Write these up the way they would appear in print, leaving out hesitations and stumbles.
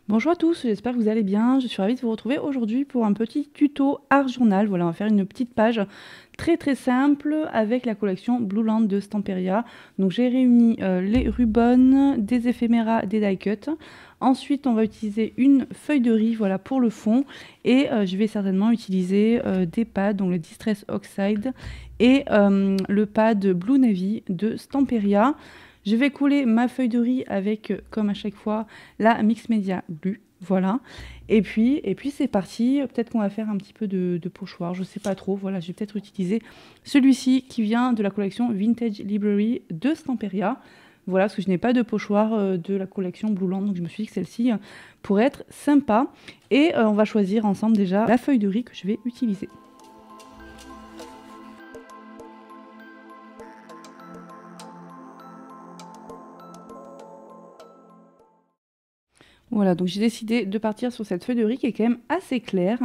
Bonjour à tous, j'espère que vous allez bien. Je suis ravie de vous retrouver aujourd'hui pour un petit tuto art journal. Voilà, on va faire une petite page très simple avec la collection Blue Land de Stamperia. Donc j'ai réuni les rubans, des éphéméras, des die cuts. Ensuite, on va utiliser une feuille de riz, voilà, pour le fond. Et je vais certainement utiliser des pads, donc le Distress Oxide et le pad Blue Navy de Stamperia. Je vais couler ma feuille de riz avec, comme à chaque fois, la Mix Media Glue. Voilà. Et puis c'est parti. Peut-être qu'on va faire un petit peu de pochoir. Je ne sais pas trop. Voilà, je vais peut-être utiliser celui-ci qui vient de la collection Vintage Library de Stamperia. Voilà, parce que je n'ai pas de pochoir de la collection Blue Land. Donc je me suis dit que celle-ci pourrait être sympa. Et on va choisir ensemble déjà la feuille de riz que je vais utiliser. Voilà, donc j'ai décidé de partir sur cette feuille de riz qui est quand même assez claire.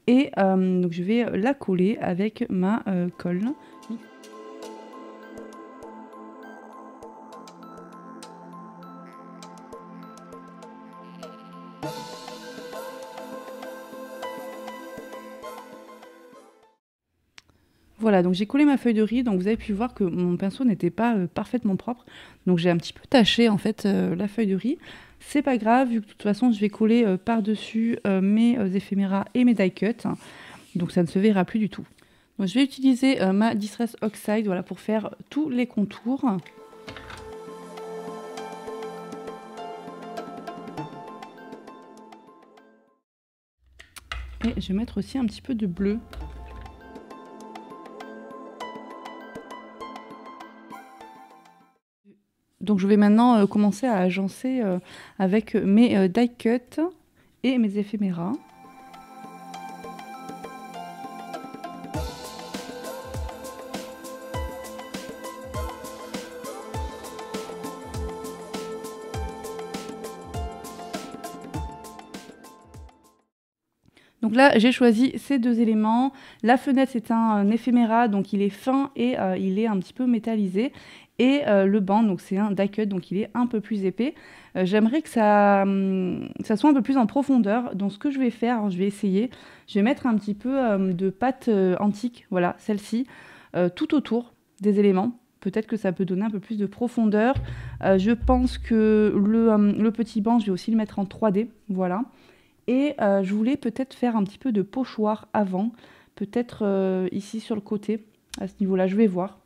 Et donc je vais la coller avec ma colle. Voilà, donc j'ai collé ma feuille de riz, donc vous avez pu voir que mon pinceau n'était pas parfaitement propre. Donc j'ai un petit peu taché en fait la feuille de riz. C'est pas grave, vu que de toute façon je vais coller par-dessus mes éphéméras et mes die cuts. Donc ça ne se verra plus du tout. Donc je vais utiliser ma Distress Oxide, voilà, pour faire tous les contours. Et je vais mettre aussi un petit peu de bleu. Donc je vais maintenant commencer à agencer avec mes die cuts et mes éphéméras. Donc là, j'ai choisi ces deux éléments. La fenêtre, c'est un éphéméra, donc il est fin et il est un petit peu métallisé. Et le banc, donc c'est un die cut, donc il est un peu plus épais. J'aimerais que ça soit un peu plus en profondeur. Donc ce que je vais faire, alors je vais essayer, je vais mettre un petit peu de pâte antique, voilà, celle-ci, tout autour des éléments. Peut-être que ça peut donner un peu plus de profondeur. Je pense que le petit banc, je vais aussi le mettre en 3D, voilà. Et je voulais peut-être faire un petit peu de pochoir avant, peut-être ici sur le côté, à ce niveau-là, je vais voir.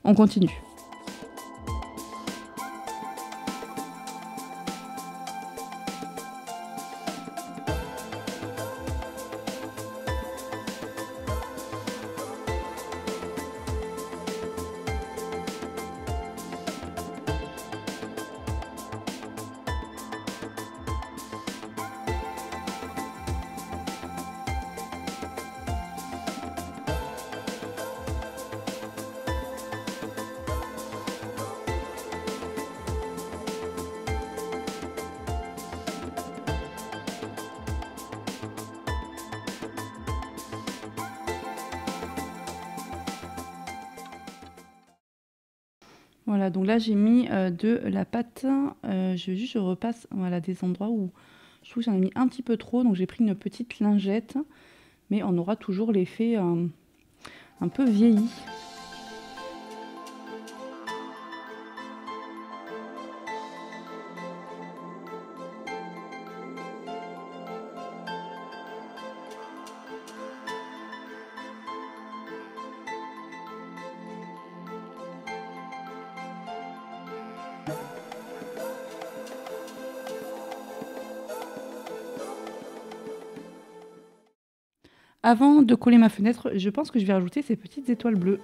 On continue. Voilà, donc là j'ai mis de la pâte. Je repasse, voilà, des endroits où je trouve que j'en ai mis un petit peu trop. Donc j'ai pris une petite lingette, mais on aura toujours l'effet un peu vieilli. Avant de coller ma fenêtre, je pense que je vais rajouter ces petites étoiles bleues.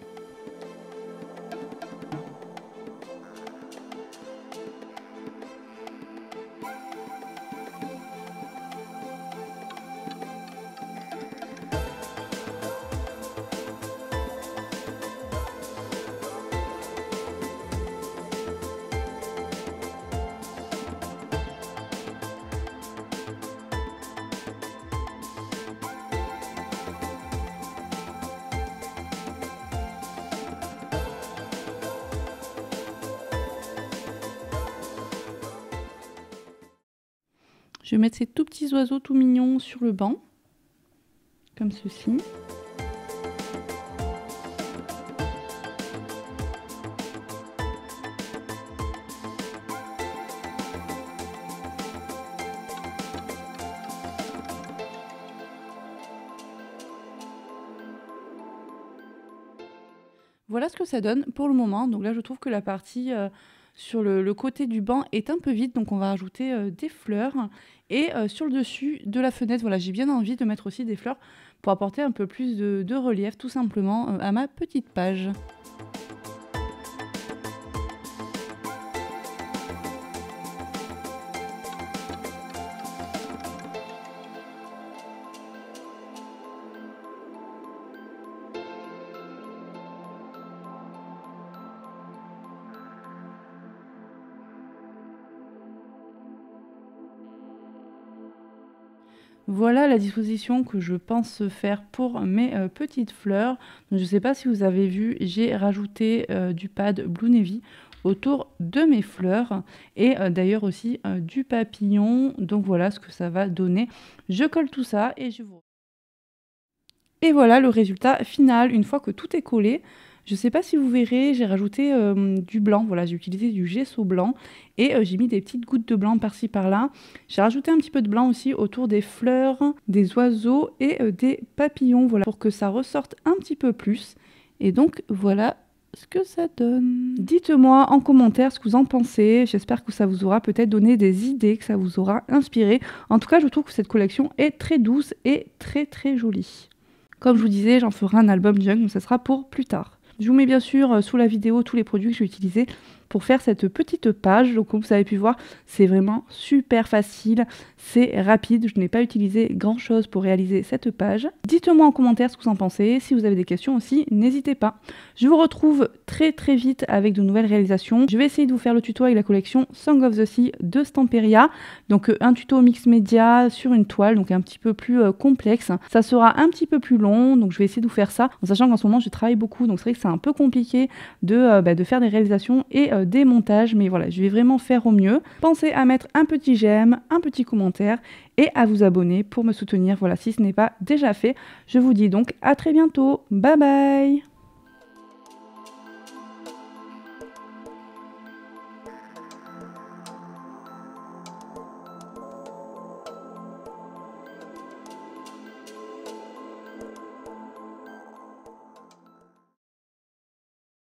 Je vais mettre ces tout petits oiseaux tout mignons sur le banc, comme ceci. Voilà ce que ça donne pour le moment. Donc là, je trouve que la partie sur le côté du banc est un peu vide. Donc on va rajouter des fleurs. Et sur le dessus de la fenêtre, voilà, j'ai bien envie de mettre aussi des fleurs pour apporter un peu plus de relief, tout simplement, à ma petite page. Voilà la disposition que je pense faire pour mes petites fleurs. Donc, je ne sais pas si vous avez vu, j'ai rajouté du pad Blue Navy autour de mes fleurs et d'ailleurs aussi du papillon. Donc voilà ce que ça va donner. Je colle tout ça et je vous... Et voilà le résultat final une fois que tout est collé. Je ne sais pas si vous verrez, j'ai rajouté du blanc, voilà, j'ai utilisé du gesso blanc et j'ai mis des petites gouttes de blanc par-ci par-là. J'ai rajouté un petit peu de blanc aussi autour des fleurs, des oiseaux et des papillons, voilà, pour que ça ressorte un petit peu plus. Et donc voilà ce que ça donne. Dites-moi en commentaire ce que vous en pensez, j'espère que ça vous aura peut-être donné des idées, que ça vous aura inspiré. En tout cas, je trouve que cette collection est très douce et très très jolie. Comme je vous disais, j'en ferai un album junk, mais ça sera pour plus tard. Je vous mets bien sûr sous la vidéo tous les produits que j'ai utilisés pour faire cette petite page. Donc comme vous avez pu voir, c'est vraiment super facile, c'est rapide. Je n'ai pas utilisé grand chose pour réaliser cette page. Dites-moi en commentaire ce que vous en pensez. Si vous avez des questions aussi, n'hésitez pas. Je vous retrouve très très vite avec de nouvelles réalisations. Je vais essayer de vous faire le tuto avec la collection Song of the Sea de Stamperia. Donc un tuto mix média sur une toile, donc un petit peu plus complexe. Ça sera un petit peu plus long, donc je vais essayer de vous faire ça, en sachant qu'en ce moment je travaille beaucoup, donc c'est vrai que c'est un peu compliqué de faire des réalisations et des montages, mais voilà, je vais vraiment faire au mieux. Pensez à mettre un petit j'aime, un petit commentaire et à vous abonner pour me soutenir, voilà, si ce n'est pas déjà fait. Je vous dis donc à très bientôt, bye bye.